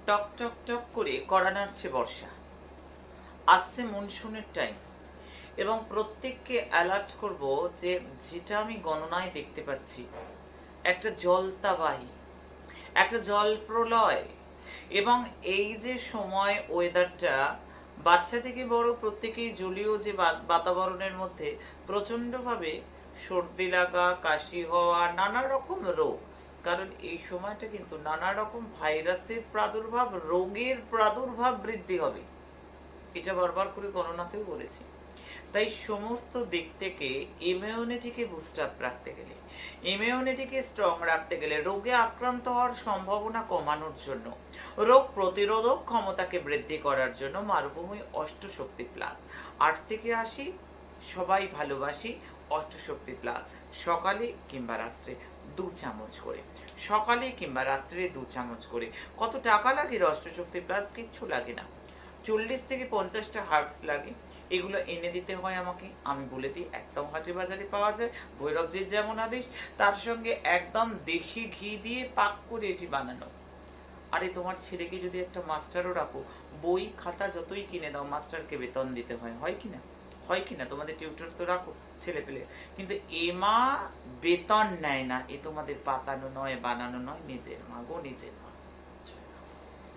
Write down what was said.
টক টক টক করে কড়া নাড়ছে বর্ষা, আসছে মনসুনের টাইম, এবং প্রত্যেককে অ্যালার্ট করব যে যেটা আমি গণনায় দেখতে পাচ্ছি, একটা জলতাবাহী, একটা জল প্রলয়, এবং এই যে সময় ওয়েদারটা, বাচ্চা থেকে বড় প্রত্যেকেই জলীয় যে বাতাবরণের মধ্যে প্রচণ্ডভাবে সর্দি লাগা, কাশি হওয়া, নানা রকম রোগ। কারণ এই সময়টা কিন্তু নানা রকম ভাইরাসের প্রাদুর্ভাব, রোগের প্রাদুর্ভাব বৃদ্ধি হবে, এটা বারবার করে গণনাতেও বলেছি। তাই সমস্ত দিক থেকে ইমিউনিটিকে বুস্ট আপ রাখতে গেলে, ইমিউনিটিকে স্ট্রং রাখতে গেলে, রোগে আক্রান্ত হওয়ার সম্ভাবনা কমানোর জন্য, রোগ প্রতিরোধক ক্ষমতাকে বৃদ্ধি করার জন্য মারুভূমি অষ্টশক্তি প্লাস 8 থেকে 80 সবাই ভালোবাসি। অষ্টশক্তি প্লাস সকালে কিংবা রাত্রে 2 চামচ করে, সকালে কিংবা রাত্রে 2 চামচ করে। কত টাকা লাগে অষ্টশক্তি প্লাস? কিচ্ছু লাগে না, 40 থেকে 50টা হার্বস লাগে। এগুলো এনে দিতে হয় আমাকে, আমি বলে দিই, একদম হাটে বাজারে পাওয়া যায়, ভৈরবজির যেমন আদেশ, তার সঙ্গে একদম দেশি ঘি দিয়ে পাক করে এটি বানানো। আরে তোমার ছেলেকে যদি একটা মাস্টারও রাখো, বই খাতা যতই কিনে দাও, মাস্টারকে বেতন দিতে হয়, হয় কি না? হয় কি না? তোমাদের টিউটর তো রাখো ছেলে পেলে, কিন্তু এ মা বেতন নেয় না, এ তোমাদের পাতানো নয়, বানানো নয়, নিজের মা গো, নিজের মা।